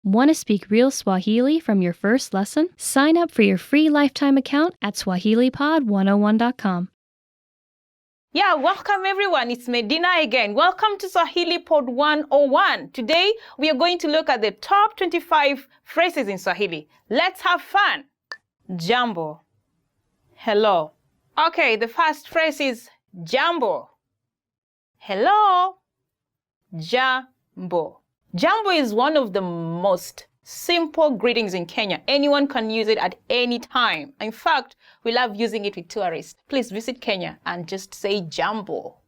Want to speak real Swahili from your first lesson? Sign up for your free lifetime account at SwahiliPod101.com. Yeah, welcome everyone. It's Medina again. Welcome to Swahili Pod 101. Today, we are going to look at the top 25 phrases in Swahili. Let's have fun. Jambo. Hello. Okay, the first phrase is jambo. Hello. Jambo. Jambo is one of the most simple greetings in Kenya. Anyone can use it at any time. In fact, we love using it with tourists. Please visit Kenya and just say jambo.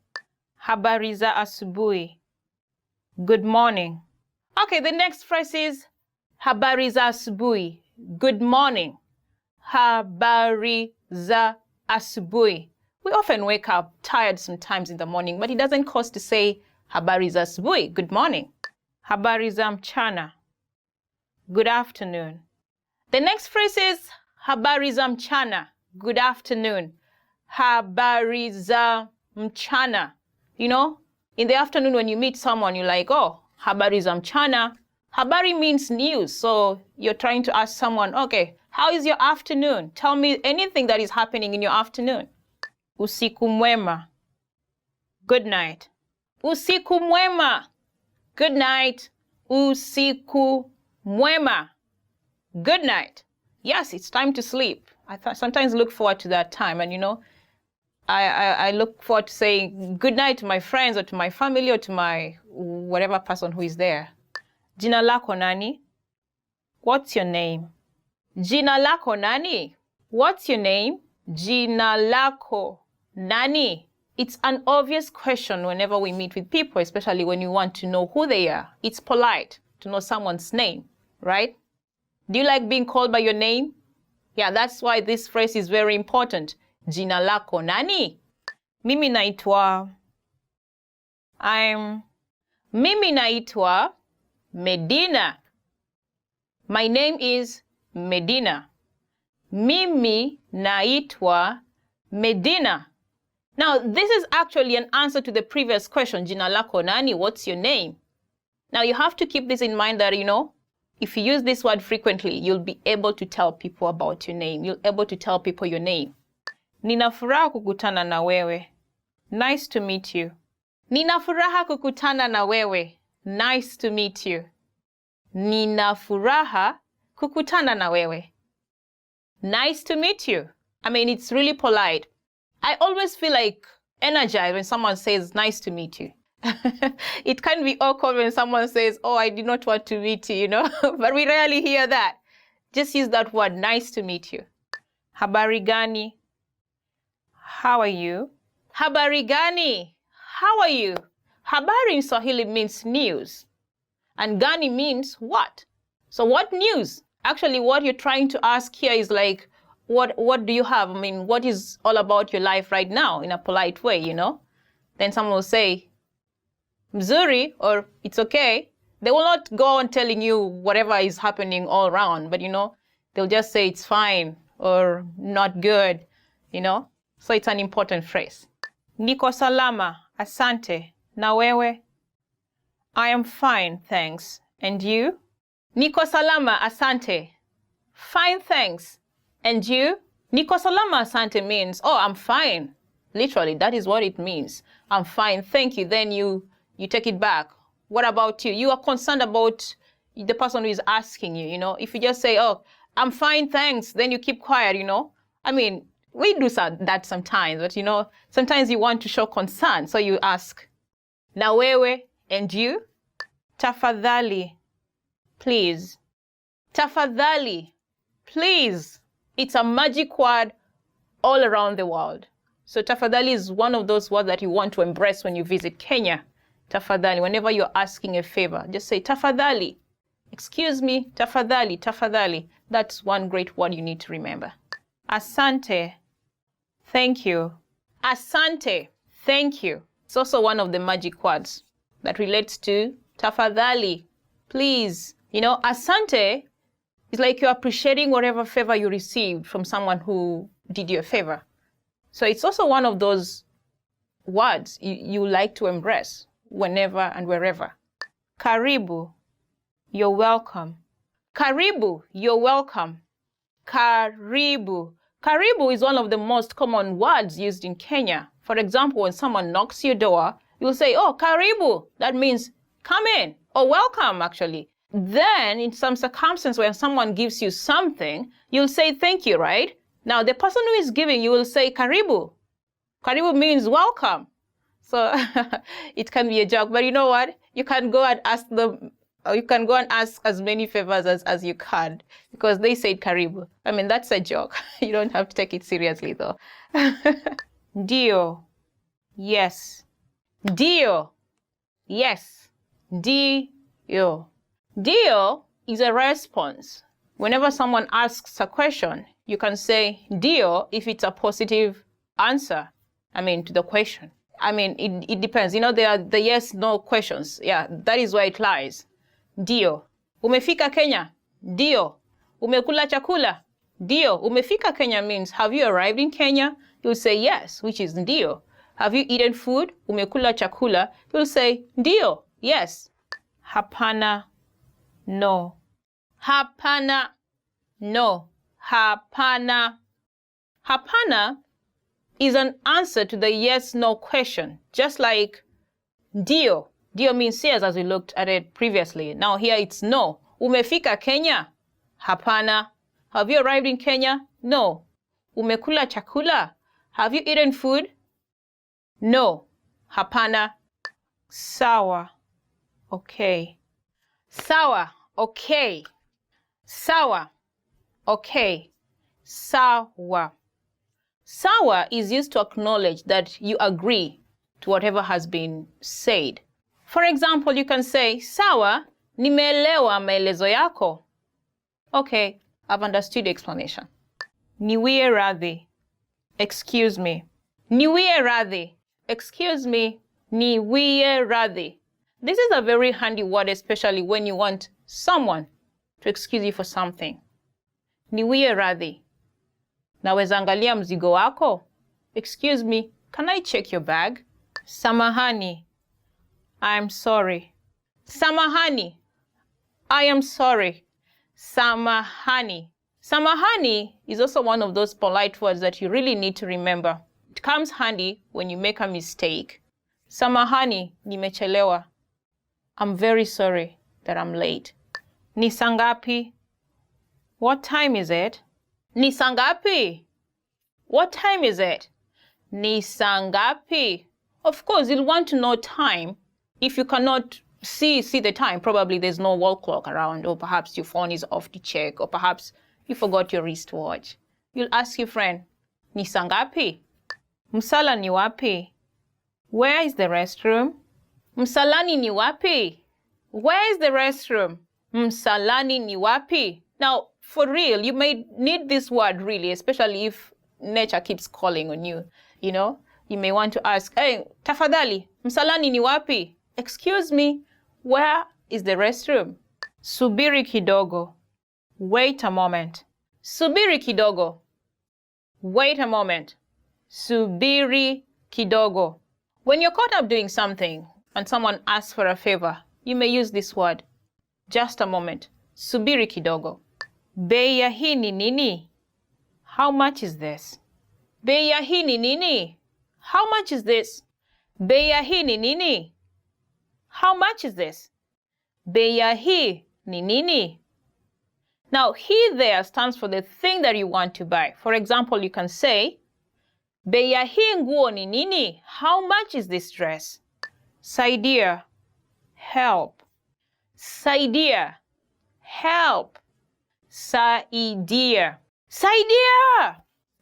Habari za asubuhi. Good morning. Okay, the next phrase is habari za asubuhi. Good morning. Habari za asubuhi. We often wake up tired sometimes in the morning, but it doesn't cost to say habari za asubuhi. Good morning. Habari za mchana. Good afternoon. The next phrase is habari za mchana. Good afternoon. Habari za mchana. You know, in the afternoon when you meet someone, you're like, oh, habari za mchana. Habari means news. So you're trying to ask someone, okay, how is your afternoon? Tell me anything that is happening in your afternoon. Usiku mwema. Good night. Usiku mwema. Good night. Usiku mwema. Good night. Yes, it's time to sleep. I sometimes look forward to that time. And, you know, I look forward to saying good night to my friends or to my family or to my whatever person who is there. Jina lako nani? What's your name? Jina lako nani? What's your name? Jina lako nani? It's an obvious question whenever we meet with people, especially when you want to know who they are. It's polite to know someone's name, right? Do you like being called by your name? Yeah, that's why this phrase is very important. Jina lako nani? Mimi naitwa Medina. My name is Medina. Mimi naitwa Medina. Now, this is actually an answer to the previous question, Jina lako nani? What's your name? Now, you have to keep this in mind that, you know, if you use this word frequently, you'll be able to tell people about your name. You'll be able to tell people your name. Nina furaha kukutana na wewe. Nice to meet you. Nina furaha kukutana na wewe. Nice to meet you. Nina furaha kukutana na wewe. Nice to meet you. I mean, it's really polite. I always feel like energized when someone says, nice to meet you. It can be awkward when someone says, oh, I did not want to meet you, you know, but we rarely hear that. Just use that word, nice to meet you. Habari gani? How are you? Habari gani? How are you? Habari in Swahili means news. And gani means what? So what news? Actually, what you're trying to ask here is like, what do you have? I mean, what is all about your life right now in a polite way, you know? Then someone will say, mzuri, or it's okay. They will not go on telling you whatever is happening all around, but, you know, they'll just say it's fine or not good, you know? So it's an important phrase. Niko salama, asante, na wewe? I am fine, thanks. And you? Niko salama, asante. Fine, thanks. And you? Niko salama, asante means, oh, I'm fine. Literally, that is what it means. I'm fine, thank you. Then you take it back. What about you? You are concerned about the person who is asking you, you know? If you just say, oh, I'm fine, thanks, then you keep quiet, you know? I mean, we do that sometimes, but, you know, sometimes you want to show concern, so you ask, na wewe, and you? Tafadhali, please. Tafadhali, please. It's a magic word all around the world. So tafadhali is one of those words that you want to embrace when you visit Kenya. Tafadhali, whenever you're asking a favor, just say tafadhali. Excuse me, tafadhali, tafadhali. That's one great word you need to remember. Asante, thank you. Asante, thank you. It's also one of the magic words that relates to tafadhali, please. You know, asante is like you're appreciating whatever favor you received from someone who did you a favor. So it's also one of those words you like to embrace whenever and wherever. Karibu, you're welcome. Karibu, you're welcome. Karibu. Karibu is one of the most common words used in Kenya. For example, when someone knocks your door, you'll say, oh, karibu. That means come in, or welcome, actually. Then, in some circumstance, when someone gives you something, you'll say thank you, right? Now, the person who is giving, you will say karibu. Karibu means welcome. So it can be a joke, but you know what? You can go and ask them, or you can go and ask as many favors as you can, because they said karibu. I mean, that's a joke. You don't have to take it seriously, though. Ndio. Yes. Ndio. Yes. Ndio. Ndio is a response. Whenever someone asks a question, you can say ndio if it's a positive answer, to the question. It depends. You know, there are the yes, no questions. Yeah, that is where it lies. Ndio. Umefika Kenya? Ndio. Umekula chakula? Ndio. Umefika Kenya means, have you arrived in Kenya? You'll say yes, which is ndio. Have you eaten food? Umekula chakula? You'll say ndio, yes. Hapana, no. Hapana, no. Hapana. Hapana is an answer to the yes-no question, just like ndio. Ndio means yes, as we looked at it previously. Now here it's no. Umefika Kenya? Hapana. Have you arrived in Kenya? No. Umekula chakula? Have you eaten food? No. Hapana. Sawa. Okay. Sawa. Okay. Sawa. Okay. Sawa. Sawa is used to acknowledge that you agree to whatever has been said. For example, you can say, sawa, nimeelewa maelezo yako. Okay, I've understood the explanation. Niwie radhi. Excuse me. Niwie radhi. Excuse me. Niwie radhi. This is a very handy word, especially when you want someone to excuse you for something. Niwie radhi. Naweza angalia mzigo wako? Excuse me, can I check your bag? Samahani. I'm sorry. Samahani. I am sorry. Samahani. Samahani is also one of those polite words that you really need to remember. It comes handy when you make a mistake. Samahani, nimechelewa. I'm very sorry that I'm late. Ni saa ngapi? What time is it? Ni saa ngapi? What time is it? Ni saa ngapi? Of course, you'll want to know time. If you cannot see the time, probably there's no wall clock around, or perhaps your phone is off to check, or perhaps you forgot your wristwatch. You'll ask your friend, ni saa ngapi? Msalani wapi? Where is the restroom? Msalani ni wapi? Where is the restroom? Msalani ni wapi? Now, for real, you may need this word really, especially if nature keeps calling on you. You know, you may want to ask, hey, tafadhali, msalani ni wapi? Excuse me, where is the restroom? Subiri kidogo. Wait a moment. Subiri kidogo. Wait a moment. Subiri kidogo. When you're caught up doing something and someone asks for a favor, you may use this word. Just a moment. Subiri kidogo. Bei ya hii ni nini? How much is this? Bei ya hii ni nini? How much is this? Bei ya hii ni nini? How much is this? Bei ya hii ni nini? Now, he there stands for the thing that you want to buy. For example, you can say, bei ya hii nguo ni nini? How much is this dress? Saidia, help. Saidia, help. Saidia. Saidia!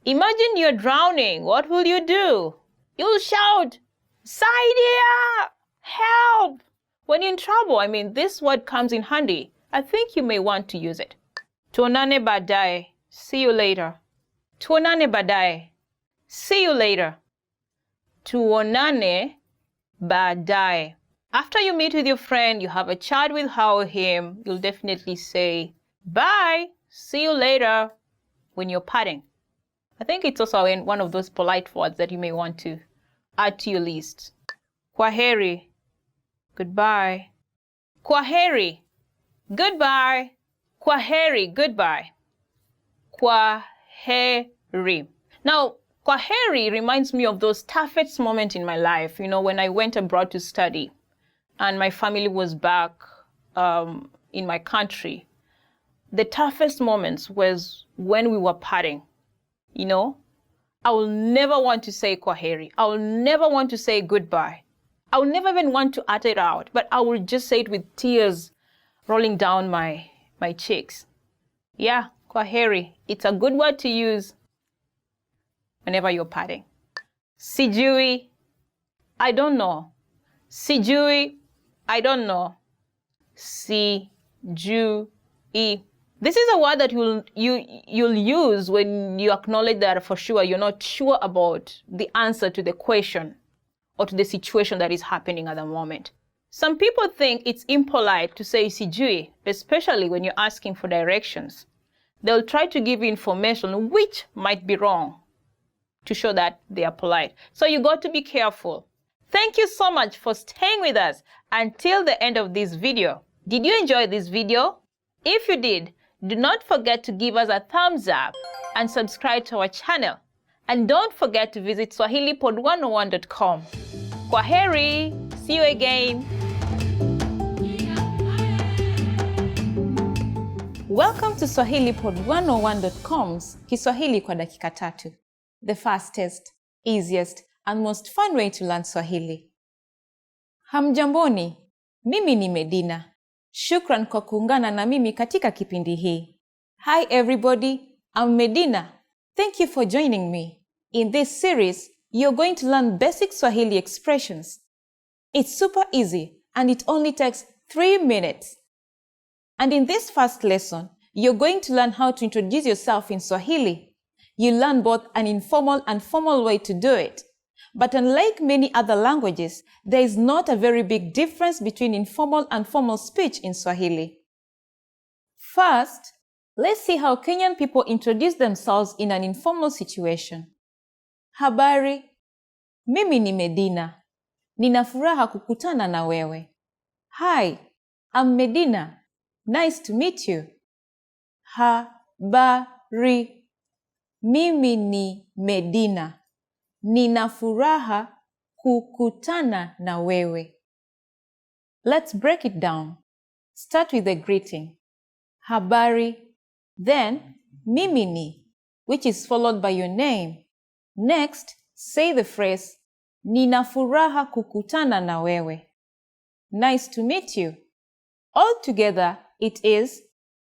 Imagine you're drowning. What will you do? You'll shout, Saidia! Help! When you're in trouble, this word comes in handy. I think you may want to use it. Tuonane baadaye. See you later. Tuonane baadaye. See you later. Tuonane baadaye. After you meet with your friend, you have a chat with her or him, you'll definitely say, bye, see you later, when you're parting. I think it's also one of those polite words that you may want to add to your list. Kwaheri, goodbye. Kwaheri, goodbye. Kwaheri, goodbye. Kwaheri. Now, Kwaheri reminds me of those toughest moments in my life, when I went abroad to study and my family was back in my country. The toughest moments was when we were parting, I will never want to say Kwaheri. I will never want to say goodbye. I will never even want to utter it out, but I will just say it with tears rolling down my cheeks. Yeah, Kwaheri. It's a good word to use whenever you're parting. Sijui, I don't know. Sijui, I don't know. Sijui. This is a word that you'll use when you acknowledge that for sure you're not sure about the answer to the question or to the situation that is happening at the moment. Some people think it's impolite to say sijui, especially when you're asking for directions. They'll try to give you information which might be wrong to show that they are polite. So you got to be careful. Thank you so much for staying with us until the end of this video. Did you enjoy this video? If you did, do not forget to give us a thumbs up and subscribe to our channel. And don't forget to visit SwahiliPod101.com. Kwaheri! See you again! Welcome to SwahiliPod101.com's Kiswahili kwa dakika tatu. The fastest, easiest, and most fun way to learn Swahili. Hamjamboni, mimi ni Medina. Shukran kwa kuungana na mimi katika kipindi hii. Hi everybody, I'm Medina. Thank you for joining me. In this series, you're going to learn basic Swahili expressions. It's super easy and it only takes 3 minutes. And in this first lesson, you're going to learn how to introduce yourself in Swahili. You learn both an informal and formal way to do it. But unlike many other languages, there is not a very big difference between informal and formal speech in Swahili. First, let's see how Kenyan people introduce themselves in an informal situation. Habari, mimi ni Medina. Nina furaha kukutana na wewe. Hi, I'm Medina. Nice to meet you. Habari, mimi ni Medina. Nina furaha kukutana na wewe. Let's break it down. Start with the greeting. Habari. Then, mimi ni, which is followed by your name. Next, say the phrase, Nina furaha kukutana na wewe. Nice to meet you. All together, it is,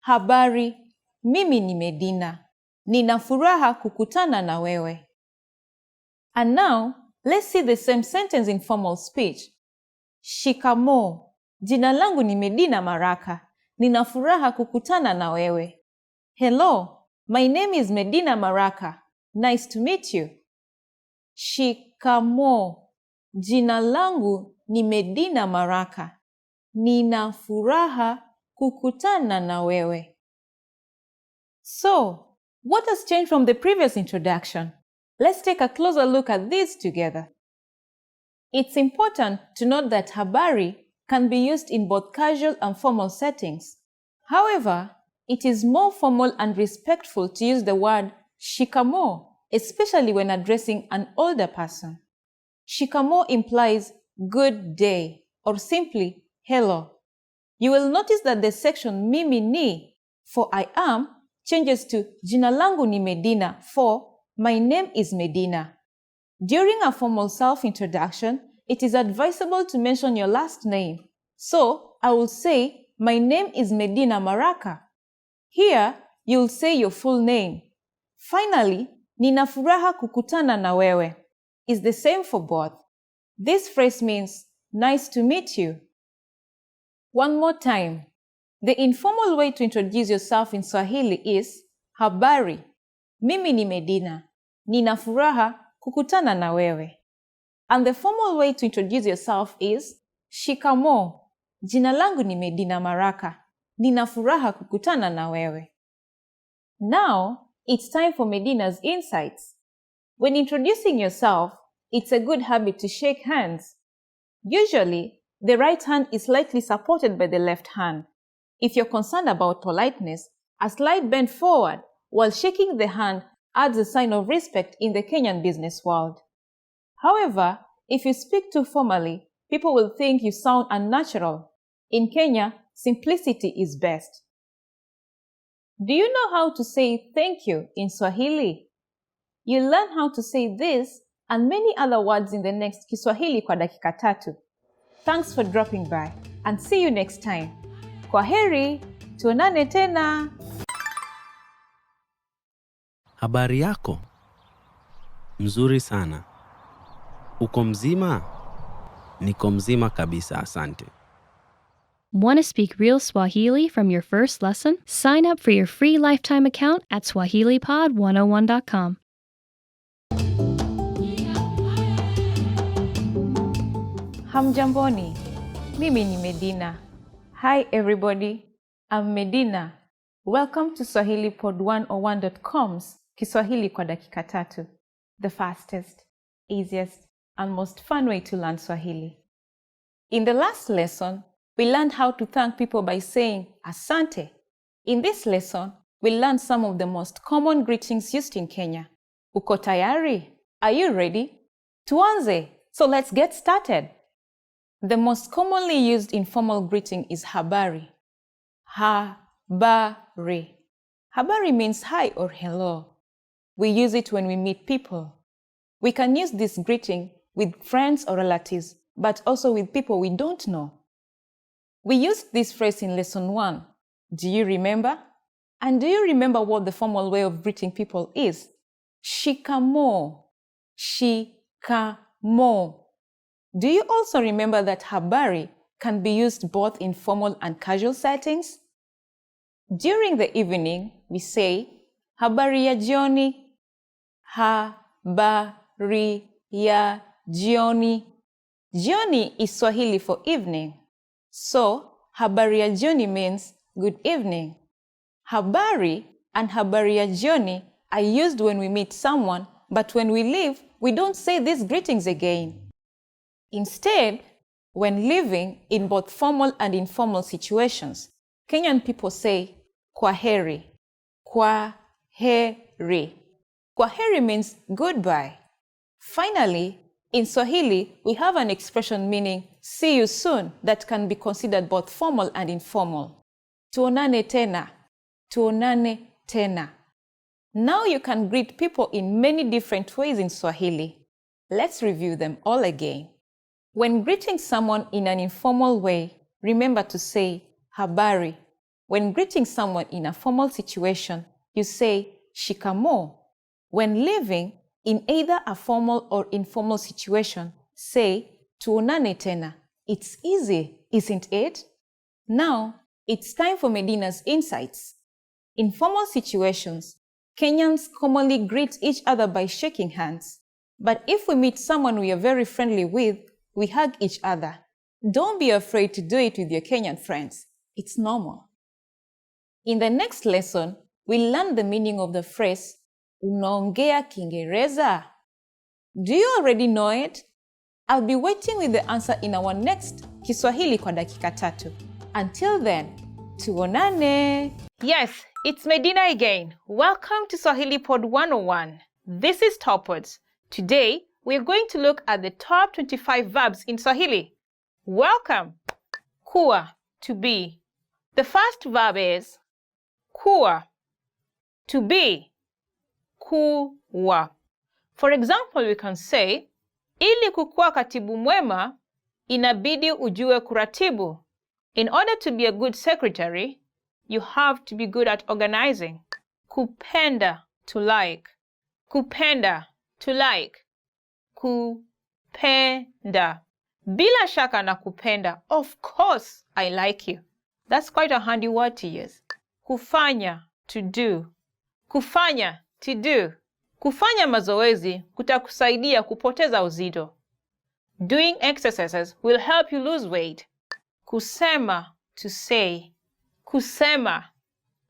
Habari, mimi ni Medina. Nina furaha kukutana na wewe. And now, let's see the same sentence in formal speech. Shikamoo. Jina langu ni Medina Maraka. Nina furaha kukutana na wewe. Hello, my name is Medina Maraka. Nice to meet you. Shikamoo. Jina langu ni Medina Maraka. Nina furaha kukutana na wewe. So, what has changed from the previous introduction? Let's take a closer look at these together. It's important to note that habari can be used in both casual and formal settings. However, it is more formal and respectful to use the word shikamoo, especially when addressing an older person. Shikamoo implies good day or simply hello. You will notice that the section mimi ni for I am changes to jina langu ni Medina for my name is Medina. During a formal self-introduction, it is advisable to mention your last name. So, I will say, my name is Medina Maraka. Here, you'll say your full name. Finally, Nina furaha kukutana na wewe is the same for both. This phrase means, nice to meet you. One more time. The informal way to introduce yourself in Swahili is, Habari. Mimi ni Medina. Nina furaha kukutana na wewe. And the formal way to introduce yourself is Shikamoo. Jina langu ni Medina Maraka. Nina furaha kukutana na wewe. Now, it's time for Medina's insights. When introducing yourself, it's a good habit to shake hands. Usually, the right hand is slightly supported by the left hand. If you're concerned about politeness, a slight bend forward while shaking the hand adds a sign of respect in the Kenyan business world. However, if you speak too formally, people will think you sound unnatural. In Kenya, simplicity is best. Do you know how to say thank you in Swahili? You'll learn how to say this and many other words in the next Kiswahili kwa dakika tatu. Thanks for dropping by and see you next time. Kwaheri, tuonane tena. Habari yako? Mzuri sana. Uko mzima? Niko mzima kabisa, asante. Want to speak real Swahili from your first lesson? Sign up for your free lifetime account at SwahiliPod101.com. Hamjamboni, mimi ni Medina. Hi everybody, I'm Medina. Welcome to SwahiliPod101.com's Kiswahili kwa dakika tatu, the fastest, easiest, and most fun way to learn Swahili. In the last lesson, we learned how to thank people by saying Asante. In this lesson, we learned some of the most common greetings used in Kenya. Uko tayari? Are you ready? Tuanze! So let's get started. The most commonly used informal greeting is Habari. Habari. Habari means hi or hello. We use it when we meet people. We can use this greeting with friends or relatives, but also with people we don't know. We used this phrase in lesson 1. Do you remember? And do you remember what the formal way of greeting people is? Shikamoo. Shikamoo. Do you also remember that habari can be used both in formal and casual settings? During the evening, we say, Habari ya jioni. Habari ya jioni. Jioni is Swahili for evening. So, habari ya jioni means good evening. Habari and habari ya jioni are used when we meet someone, but when we leave, we don't say these greetings again. Instead, when living in both formal and informal situations, Kenyan people say Kwaheri. Kwaheri. Kwaheri means goodbye. Finally, in Swahili, we have an expression meaning see you soon that can be considered both formal and informal. Tuonane tena. Tuonane tena. Now you can greet people in many different ways in Swahili. Let's review them all again. When greeting someone in an informal way, remember to say habari. When greeting someone in a formal situation, you say shikamoo. When living in either a formal or informal situation, say tuonane tena. It's easy, isn't it? Now, it's time for Medina's insights. In formal situations, Kenyans commonly greet each other by shaking hands. But if we meet someone we are very friendly with, we hug each other. Don't be afraid to do it with your Kenyan friends. It's normal. In the next lesson, we'll learn the meaning of the phrase, Unaongea Kiingereza? Do you already know it? I'll be waiting with the answer in our next Kiswahili kwa dakika tatu. Until then, tuonane! Yes, it's Medina again. Welcome to Swahili Pod 101. This is Topwards. Today, we're going to look at the top 25 verbs in Swahili. Welcome! Kuwa, to be. The first verb is kuwa, to be. Kuwa. For example, we can say, ili kukuwa katibu mwema, inabidi ujue kuratibu. In order to be a good secretary, you have to be good at organizing. Kupenda, to like. Kupenda, to like. Kupenda. Bila shaka na kupenda. Of course, I like you. That's quite a handy word to use. Kufanya, to do. Kufanya, to do. Kufanya mazoezi kutakusaidia kupoteza uzito. Doing exercises will help you lose weight. Kusema, to say. Kusema,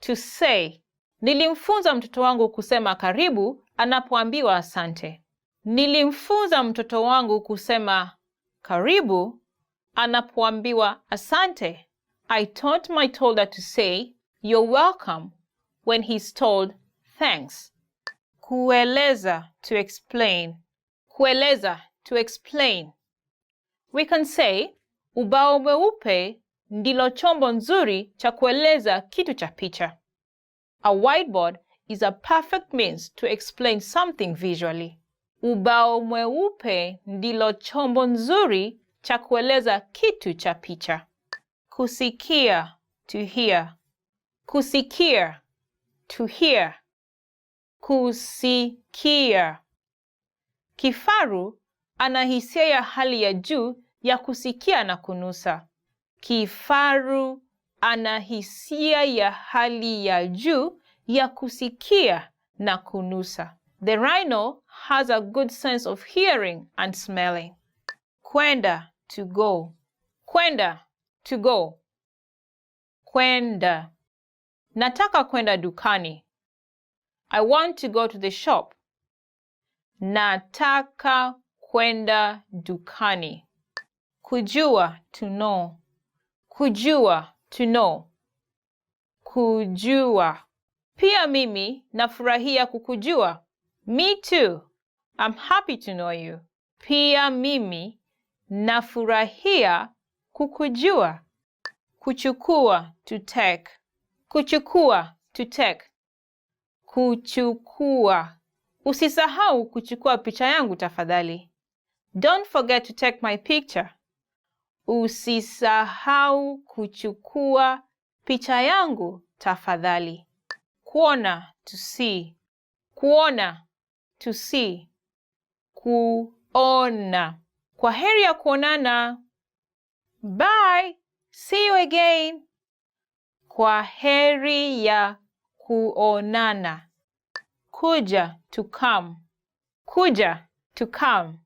to say. Nilimfunza mtoto wangu kusema karibu anapoambiwa asante. Nilimfunza mtoto wangu kusema karibu anapoambiwa asante. I taught my toddler to say, "You're welcome," when he's told, "Thanks." Kueleza, to explain. Kueleza, to explain. We can say, ubao mweupe ndilo chombo nzuri cha kueleza kitu cha picha. A whiteboard is a perfect means to explain something visually. Ubao mweupe ndilo chombo nzuri cha kueleza kitu cha picha. Kusikia, to hear. Kusikia, to hear. Kusikia. Kifaru ana hisia ya hali ya juu ya kusikia na kunusa. Kifaru ana hisia ya hali ya juu ya kusikia na kunusa. The rhino has a good sense of hearing and smelling. Kwenda, to go. Kwenda, to go. Kwenda. Nataka kwenda dukani. I want to go to the shop. Nataka kwenda dukani. Kujua, to know. Kujua, to know. Kujua. Pia mimi nafurahia kukujua. Me too. I'm happy to know you. Pia mimi nafurahia kukujua. Kuchukua, to take. Kuchukua, to take. Kuchukua. Usisahau kuchukua picha yangu tafadhali. Don't forget to take my picture. Usisahau kuchukua picha yangu tafadhali. Kuona, to see. Kuona, to see. Kuona. Kwaheri ya kuonana. Bye. See you again. Kwaheri ya kuonana. Kuja, to come. Kuja, to come.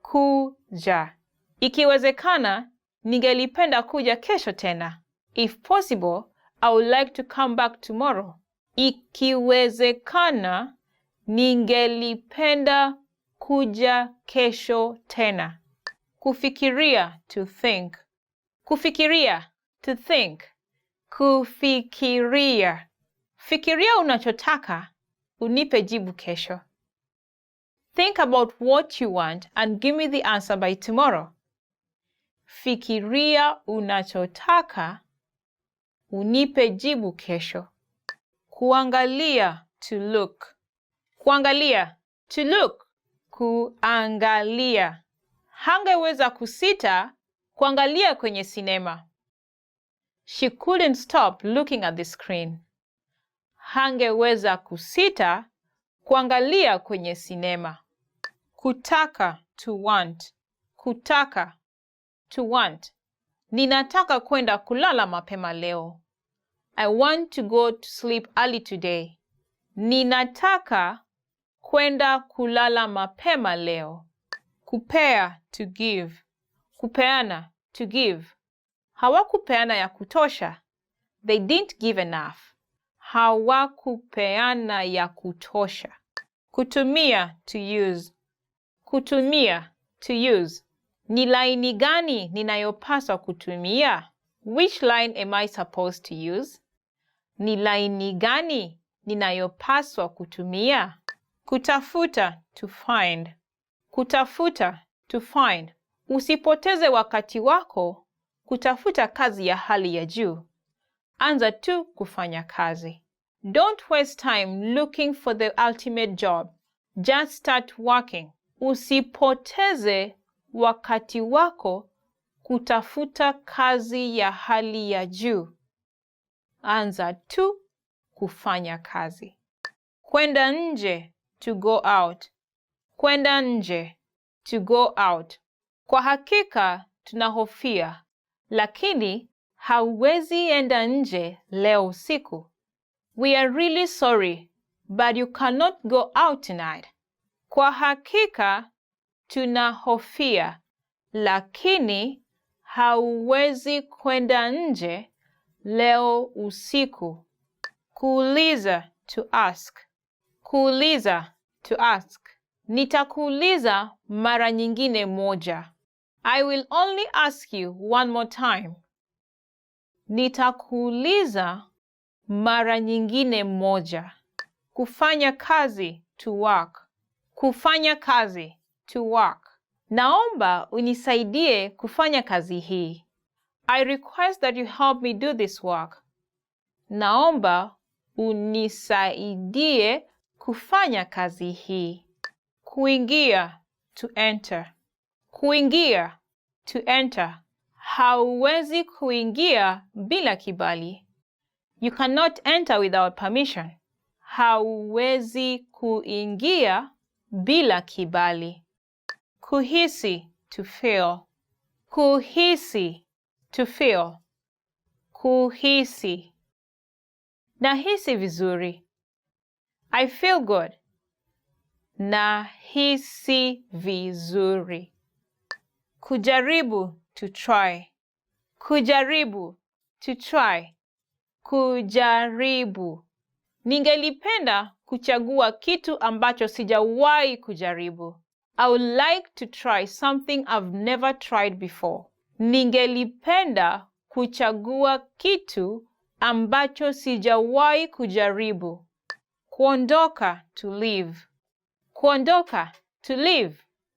Kuja. Ikiwezekana, ningelipenda kuja kesho tena. If possible, I would like to come back tomorrow. Ikiwezekana, ningelipenda kuja kesho tena. Kufikiria, to think. Kufikiria, to think. Kufikiria. Fikiria unachotaka, unipe jibu kesho. Think about what you want and give me the answer by tomorrow. Fikiria unachotaka, unipe jibu kesho. Kuangalia, to look. Kuangalia, to look. Kuangalia. Hangeweza kusita kuangalia kwenye sinema. She couldn't stop looking at the screen. Hangeweza kusita kuangalia kwenye sinema. Kutaka, to want. Kutaka, to want. Ninataka kwenda kulala mapema leo. I want to go to sleep early today. Ninataka kwenda kulala mapema leo. Kupea, to give. Kupeana, to give. Hawakupeana ya kutosha. They didn't give enough. Hawakupeana ya kutosha. Kutumia, to use. Kutumia, to use. Ni laini gani ninayopaswa kutumia? Which line am I supposed to use? Ni laini gani ninayopaswa kutumia? Kutafuta, to find. Kutafuta, to find. Usipoteze wakati wako kutafuta kazi ya hali ya juu. Anza tu kufanya kazi. Don't waste time looking for the ultimate job. Just start working. Usipoteze wakati wako kutafuta kazi ya hali ya juu. Anza tu kufanya kazi. Kwenda nje, to go out. Kwenda nje, to go out. Kwa hakika tunahofia, lakini hauwezi enda nje leo usiku. We are really sorry, but you cannot go out tonight. Kwa hakika tunahofia, lakini hauwezi kwenda nje leo usiku. Kuuliza, to ask. Kuuliza, to ask. Nitakuuliza mara nyingine moja. I will only ask you one more time. Nitakuuliza mara nyingine moja. Kufanya kazi, to work. Kufanya kazi, to work. Naomba unisaidie kufanya kazi hii. I request that you help me do this work. Naomba unisaidie kufanya kazi hii. Kuingia, to enter. Kuingia, to enter. Hauwezi kuingia bila kibali. You cannot enter without permission. Hauwezi kuingia bila kibali. Kuhisi, to feel. Kuhisi, to feel. Kuhisi. Nahisi vizuri. I feel good. Nahisi vizuri. Kujaribu, to try. Kujaribu, to try. Kujaribu. Ningelipenda kuchagua kitu ambacho sijawahi kujaribu. I would like to try something I've never tried before. Ningelipenda kuchagua kitu ambacho sijawahi kujaribu. Kuondoka, to leave. Kuondoka, to leave.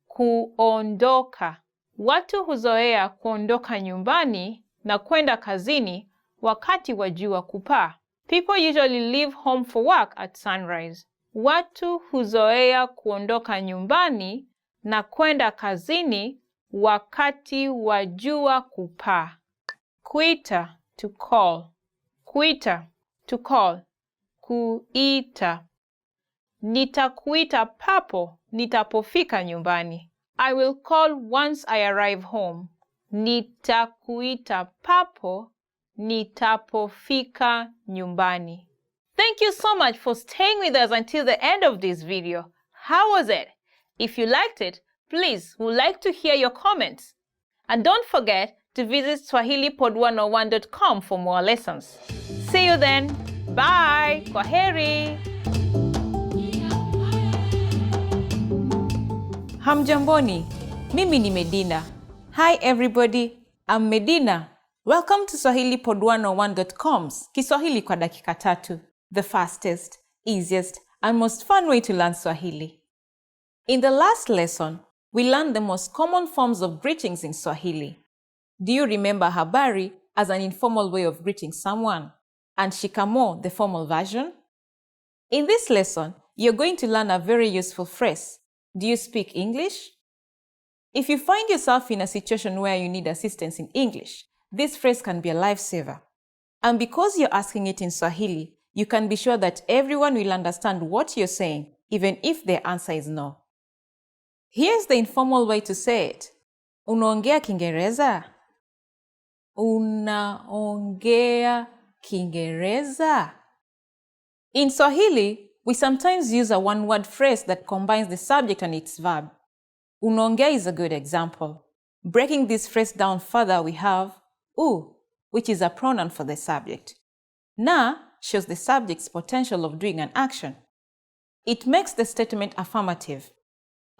Kuondoka. Watu huzoea kuondoka nyumbani na kwenda kazini wakati wa jua kupaa. People usually leave home for work at sunrise. Watu huzoea kuondoka nyumbani na kwenda kazini wakati wa jua kupaa. Kuita, to call. Kuita, to call. Kuita. Nitakuita papo nitapofika nyumbani. I will call once I arrive home. Nitakuita papo nitapofika nyumbani. Thank you so much for staying with us until the end of this video. How was it? If you liked it, please, we'd like to hear your comments. And don't forget to visit SwahiliPod101.com for more lessons. See you then. Bye. Kwaheri. Hamjamboni. Mimi ni Medina. Hi everybody. I'm Medina. Welcome to SwahiliPod101.com's Kiswahili kwa dakika tatu, the fastest, easiest, and most fun way to learn Swahili. In the last lesson, we learned the most common forms of greetings in Swahili. Do you remember Habari as an informal way of greeting someone, and Shikamo, the formal version? In this lesson, you're going to learn a very useful phrase. Do you speak English? If you find yourself in a situation where you need assistance in English, this phrase can be a lifesaver. And because you're asking it in Swahili, you can be sure that everyone will understand what you're saying, even if their answer is no. Here's the informal way to say it. Unaongea Kiingereza? Unaongea Kiingereza? In Swahili, we sometimes use a one-word phrase that combines the subject and its verb. Unaongea is a good example. Breaking this phrase down further, we have u, which is a pronoun for the subject. Na shows the subject's potential of doing an action. It makes the statement affirmative.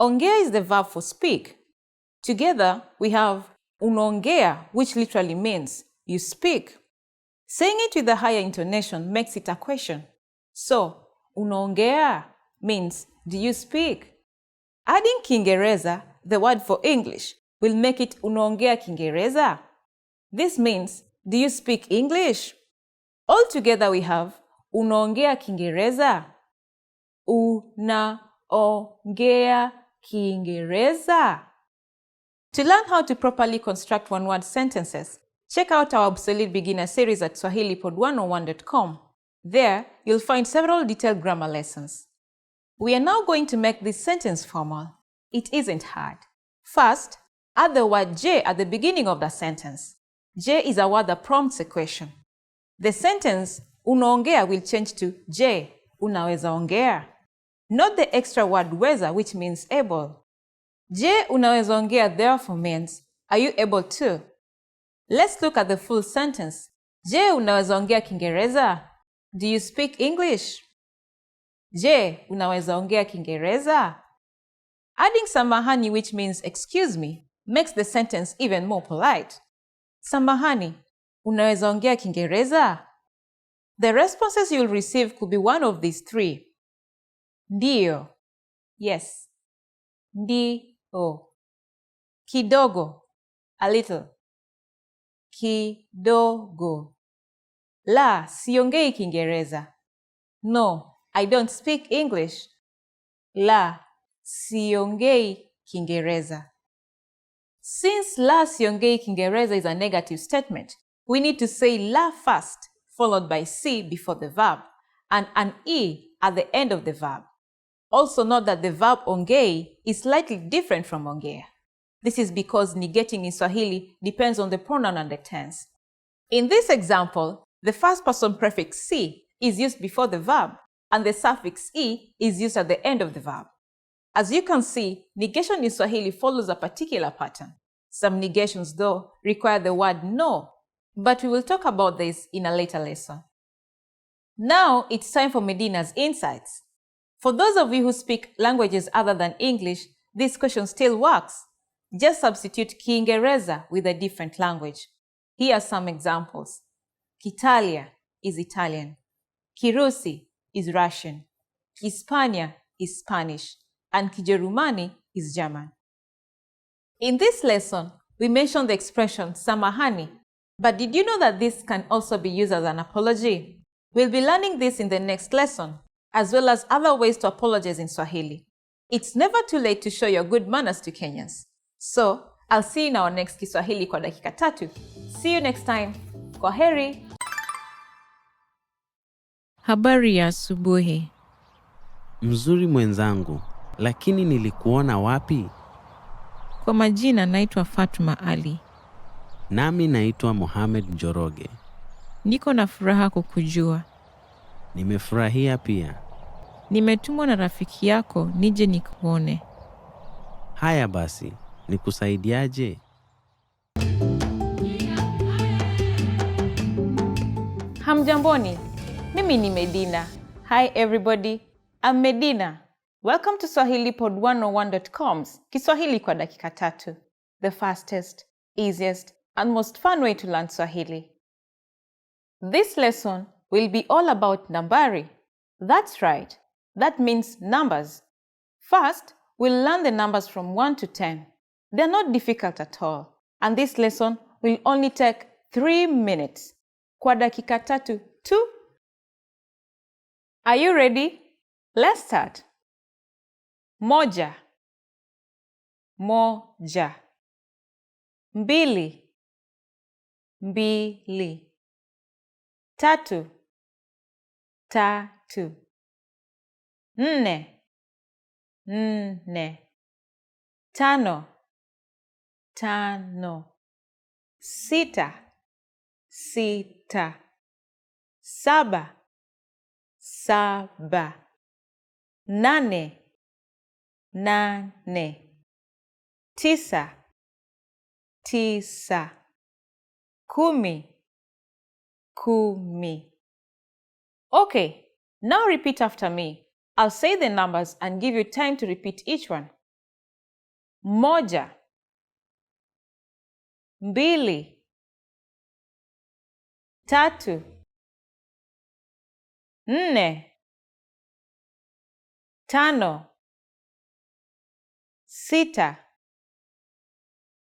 Ongea is the verb for speak. Together, we have unaongea, which literally means you speak. Saying it with a higher intonation makes it a question. So, unaongea means, do you speak? Adding Kiingereza, the word for English, will make it unaongea Kiingereza. This means, do you speak English? Altogether we have unaongea Kiingereza. Unaongea Kiingereza. To learn how to properly construct one-word sentences, check out our obsolete beginner series at SwahiliPod101.com. There, you'll find several detailed grammar lessons. We are now going to make this sentence formal. It isn't hard. First, add the word J at the beginning of the sentence. J is a word that prompts a question. The sentence unaongea will change to J, unaweza ongea. Note the extra word weza, which means able. J unaweza ongea therefore means, are you able to? Let's look at the full sentence. Je, unaweza ongea Kiingereza? Do you speak English? Je, unaweza ongea Kiingereza? Adding samahani, which means excuse me, makes the sentence even more polite. Samahani, Unaweza ongea Kiingereza? The responses you'll receive could be one of these three. Ndio. Yes. Ndio. Kidogo. A little. Kidogo. La, siongei Kiingereza. No, I don't speak English. La, siongei Kiingereza. Since la siongei Kiingereza is a negative statement, we need to say la first, followed by si before the verb, and an e at the end of the verb. Also note that the verb ongei is slightly different from ongea. This is because negating in Swahili depends on the pronoun and the tense. In this example, the first person prefix si is used before the verb, and the suffix e is used at the end of the verb. As you can see, negation in Swahili follows a particular pattern. Some negations, though, require the word no, but we will talk about this in a later lesson. Now it's time for Medina's insights. For those of you who speak languages other than English, this question still works. Just substitute Kiingereza with a different language. Here are some examples. Kitalia is Italian. Kirusi is Russian. Kispania is Spanish. And Kijerumani is German. In this lesson, we mentioned the expression Samahani, but did you know that this can also be used as an apology? We'll be learning this in the next lesson, as well as other ways to apologize in Swahili. It's never too late to show your good manners to Kenyans. So, I'll see you in our next Kiswahili kwa dakika tatu. See you next time. Kwaheri. Habari ya asubuhi. Mzuri mwenzangu, lakini nilikuona wapi? Kwa majina naitwa Fatuma Ali. Nami naitwa Mohamed Njoroge. Niko na furaha kukujua. Nimefurahia pia. Nimetumwa na rafiki yako nije nikuone. Haya basi, nikusaidiaje? Hamjamboni, mimi ni Medina. Hi everybody, I'm Medina. Welcome to SwahiliPod101.com's Kiswahili kwa dakika tatu, the fastest, easiest, and most fun way to learn Swahili. This lesson will be all about nambari. That's right, that means numbers. First, we'll learn the numbers from 1 to 10. They're not difficult at all, and this lesson will only take 3 minutes. Kwa dakika tatu tu. Are you ready? Let's start. Moja. Moja. Mbili. Mbili. Tatu. Tatu. Nne. Nne. Tano. Tano. Sita. Sita. Saba. Saba. Nane. Nane. Tisa. Tisa. Kumi. Kumi. Okay, now repeat after me. I'll say the numbers and give you time to repeat each one. Moja. Mbili. Tatu. Nne. Tano. Sita.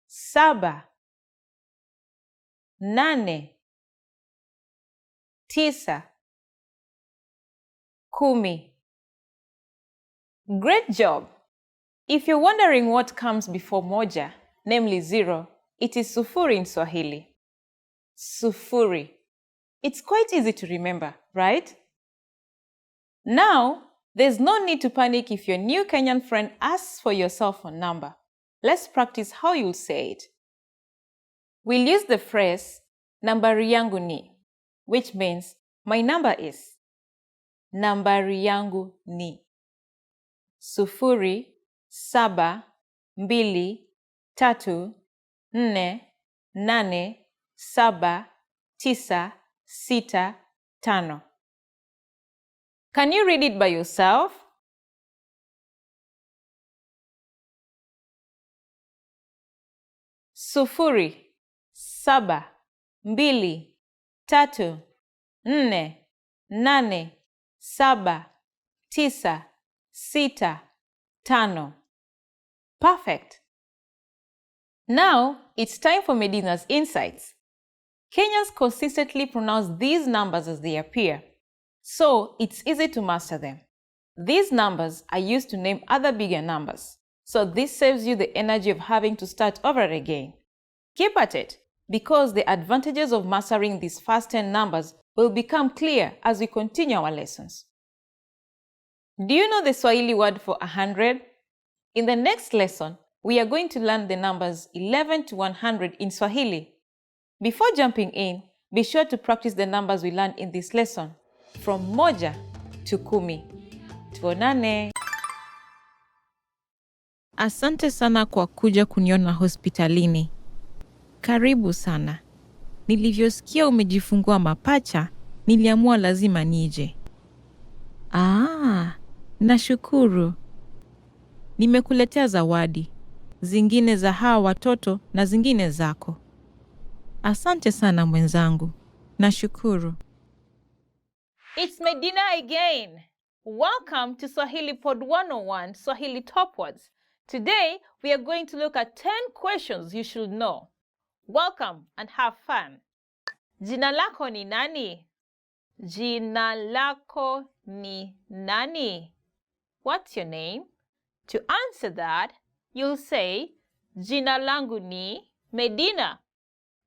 Saba. Nane. Tisa. Kumi. Great job! If you're wondering what comes before moja, namely 0, it is sufuri in Swahili. Sufuri. It's quite easy to remember, right? Now, there's no need to panic if your new Kenyan friend asks for your cell phone number. Let's practice how you'll say it. We'll use the phrase, nambari yangu ni, which means, my number is. Nambari yangu ni. Sufuri, saba, mbili, tatu, nne, nane, saba, tisa, sita, tano. Can you read it by yourself? Sufuri, saba, mbili, tatu, nne, nane, saba, tisa, sita, tano. Perfect. Now, it's time for Medina's insights. Kenyans consistently pronounce these numbers as they appear, so it's easy to master them. These numbers are used to name other bigger numbers, so this saves you the energy of having to start over again. Keep at it, because the advantages of mastering these first 10 numbers will become clear as we continue our lessons. Do you know the Swahili word for 100? In the next lesson, we are going to learn the numbers 11 to 100 in Swahili. Before jumping in, be sure to practice the numbers we learned in this lesson, from moja to kumi. Tuonane. Asante sana kwa kuja kuniona hospitalini. Karibu sana. Nilivyosikia umejifungua mapacha, niliamua lazima nije. Nashukuru. Nimekuletea zawadi. Zingine za hawa watoto na zingine zako. Asante sana mwenzangu. Nashukuru. It's Medina again. Welcome to Swahili Pod 101, Swahili Top Words. Today, we are going to look at 10 questions you should know. Welcome and have fun. Jina lako ni nani? Jina lako ni nani? What's your name? To answer that, you'll say, Jina langu ni Medina.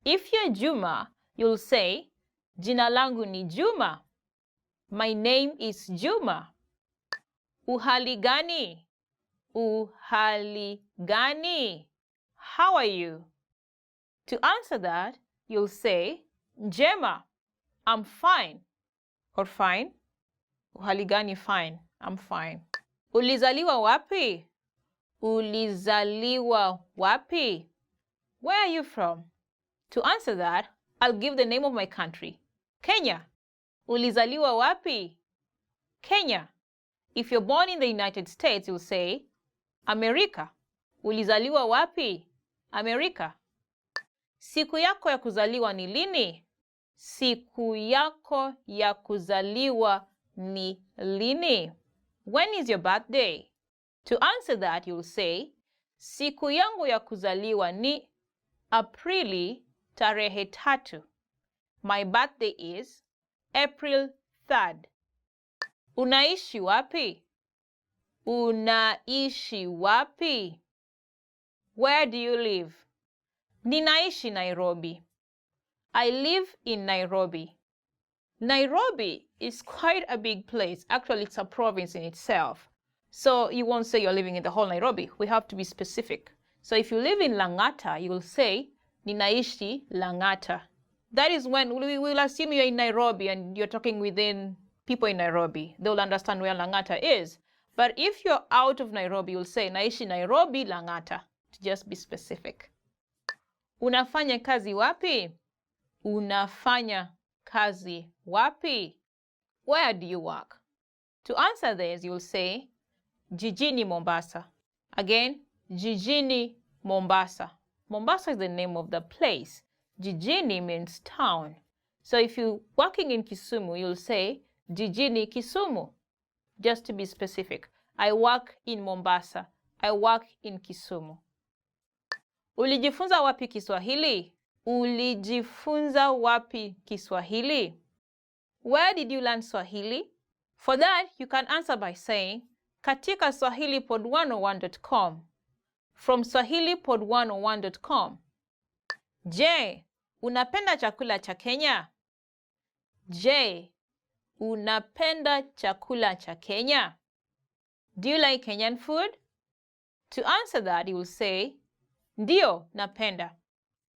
If you're Juma, you'll say, Jina langu ni Juma. My name is Juma. Uhali gani? Uhali gani? How are you? To answer that, you'll say, Njema, I'm fine. Or fine. Uhali gani, fine. I'm fine. Ulizaliwa wapi? Ulizaliwa wapi? Where are you from? To answer that, I'll give the name of my country. Kenya. Ulizaliwa wapi? Kenya. If you're born in the United States, you'll say, America. Ulizaliwa wapi? America. Siku yako ya kuzaliwa ni lini? Siku yako ya kuzaliwa ni lini? When is your birthday? To answer that, you'll say, siku yangu ya kuzaliwa ni Aprili tarehe 3. My birthday is April 3rd. Unaishi wapi? Unaishi wapi? Where do you live? Ninaishi Nairobi. I live in Nairobi. Nairobi is quite a big place. Actually, it's a province in itself. So you won't say you're living in the whole Nairobi. We have to be specific. So if you live in Lang'ata, you will say, Ninaishi Lang'ata. That is when we will assume you're in Nairobi and you're talking within people in Nairobi. They'll understand where Lang'ata is. But if you're out of Nairobi, you'll say, Naishi Nairobi Lang'ata, to just be specific. Unafanya kazi wapi? Unafanya kazi wapi? Where do you work? To answer this, you'll say, Jijini Mombasa. Again, Jijini Mombasa. Mombasa is the name of the place. Jijini means town. So if you're working in Kisumu, you'll say, Jijini Kisumu. Just to be specific. I work in Mombasa. I work in Kisumu. Ulijifunza wapi Kiswahili? Ulijifunza wapi Kiswahili? Where did you learn Swahili? For that, you can answer by saying, katika swahilipod101.com. From swahilipod101.com. Je, unapenda chakula cha Kenya? Je, unapenda chakula cha Kenya? Do you like Kenyan food? To answer that, you will say, Ndio, napenda.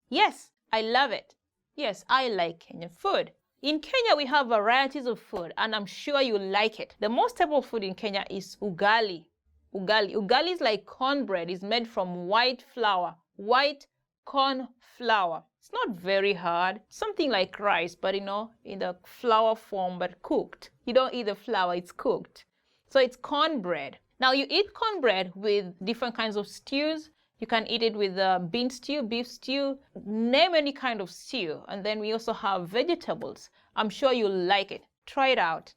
Yes, I love it. Yes, I like Kenyan food. In Kenya, we have varieties of food, and I'm sure you like it. The most staple food in Kenya is ugali. Ugali is like cornbread. It's made from white flour, white corn flour. It's not very hard. Something like rice, but in the flour form, but cooked. You don't eat the flour, it's cooked. So it's cornbread. Now you eat cornbread with different kinds of stews. You can eat it with bean stew, beef stew, name any kind of stew. And then we also have vegetables. I'm sure you'll like it. Try it out.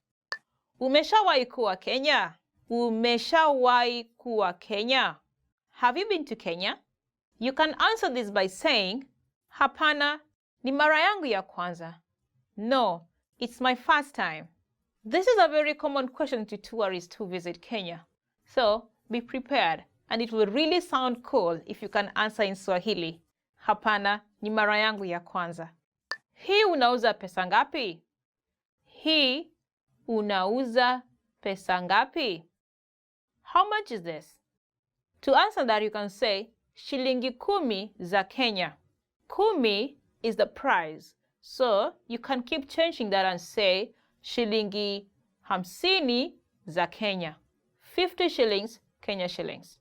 Umeshawahi kuwa Kenya? Umeshawahi kuwa Kenya? Have you been to Kenya? You can answer this by saying, Hapana, ni mara yangu ya kwanza. No, it's my first time. This is a very common question to tourists who visit Kenya. So be prepared, and it will really sound cool if you can answer in Swahili. Hapana, ni mara yangu ya kwanza. Hii unauza pesa ngapi? Hii unauza pesa ngapi? How much is this? To answer that, you can say, shilingi kumi za Kenya. Kumi is the price. So you can keep changing that and say, shilingi hamsini za Kenya. 50 shillings, Kenya shillings.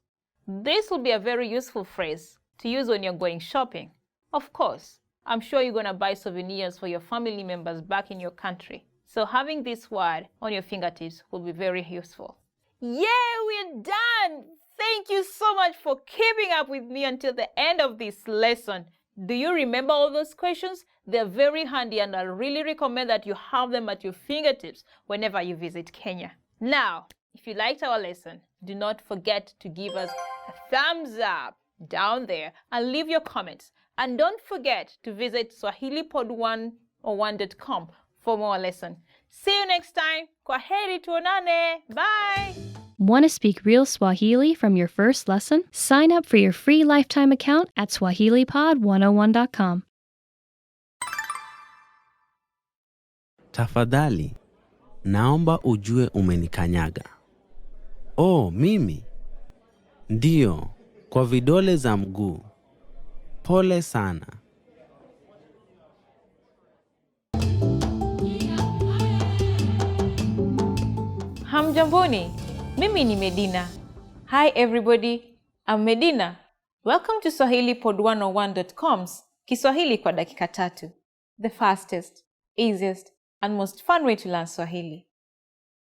This will be a very useful phrase to use when you're going shopping. Of course, I'm sure you're going to buy souvenirs for your family members back in your country. So having this word on your fingertips will be very useful. Yeah, we're done! Thank you so much for keeping up with me until the end of this lesson. Do you remember all those questions? They're very handy, and I really recommend that you have them at your fingertips whenever you visit Kenya. Now, if you liked our lesson, do not forget to give us a thumbs up down there and leave your comments. And don't forget to visit swahilipod101.com for more lessons. See you next time. Kwaheri, tuonane. Bye. Want to speak real Swahili from your first lesson? Sign up for your free lifetime account at swahilipod101.com. Tafadhali, naomba ujue umenikanyaga. Oh, mimi? Ndiyo, kwa vidole za mguu. Pole sana. Hamjamboni, mimi ni Medina. Hi everybody, I'm Medina. Welcome to swahilipod101.com's Kiswahili kwa dakika tatu. The fastest, easiest, and most fun way to learn Swahili.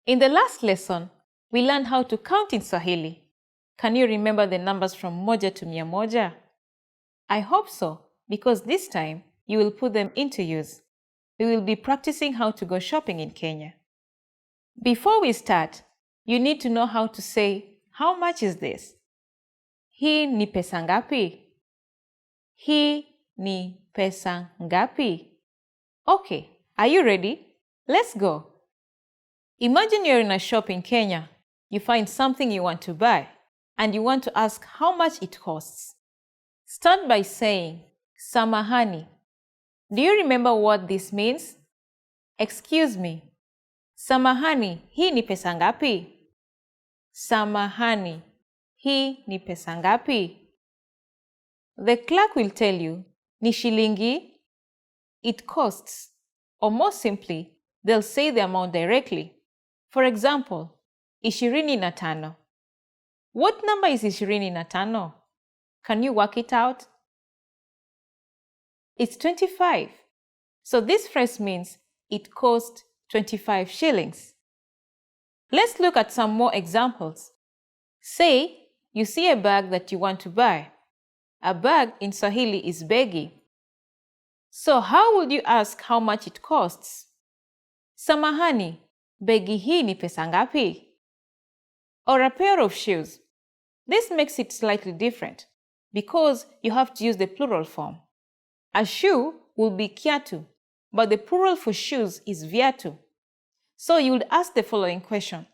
In the last lesson, we learned how to count in Swahili. Can you remember the numbers from moja to mia moja? I hope so, because this time you will put them into use. We will be practicing how to go shopping in Kenya. Before we start, you need to know how to say, how much is this? Hii ni pesa ngapi? Hii ni pesa ngapi? Okay, are you ready? Let's go. Imagine you're in a shop in Kenya. You find something you want to buy, and you want to ask how much it costs. Start by saying, Samahani. Do you remember what this means? Excuse me. Samahani, hii ni pesa ngapi? Samahani, hii ni pesa ngapi? The clerk will tell you, ni shilingi, it costs. Or more simply, they'll say the amount directly. For example, 25. What number is 25? Can you work it out? It's 25. So this phrase means it cost 25 shillings. Let's look at some more examples. Say you see a bag that you want to buy. A bag in Swahili is begi. So how would you ask how much it costs? Samahani, begi hii ni pesa ngapi? Or a pair of shoes. This makes it slightly different because you have to use the plural form. A shoe will be kiatu, but the plural for shoes is viatu. So you would ask the following question.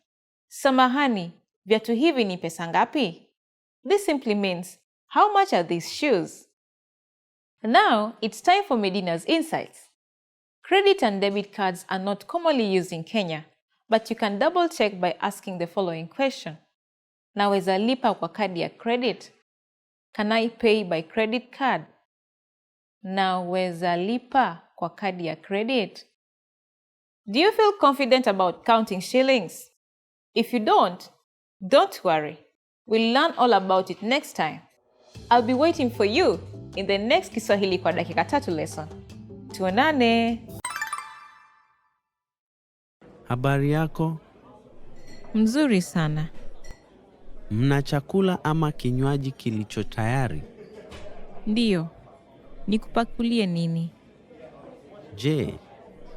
Samahani, viatu hivi ni pesa ngapi? This simply means, how much are these shoes? Now, it's time for Medina's insights. Credit and debit cards are not commonly used in Kenya, but you can double check by asking the following question. Naweza lipa kwa kadi ya credit? Can I pay by credit card? Naweza lipa kwa kadi ya credit? Do you feel confident about counting shillings? If you don't worry. We'll learn all about it next time. I'll be waiting for you in the next Kiswahili kwa dakika tatu lesson. Tuonane! Habari yako? Mzuri sana. Mna chakula ama kinywaji kilicho tayari? Ndiyo. Nikupakulie nini? Je,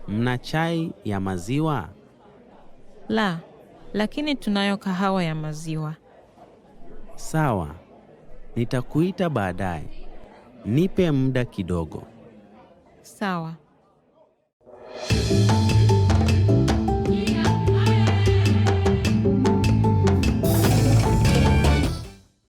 mna chai ya maziwa? La, lakini tunayo kahawa ya maziwa. Sawa. Nitakuita baadaye. Nipe muda kidogo. Sawa.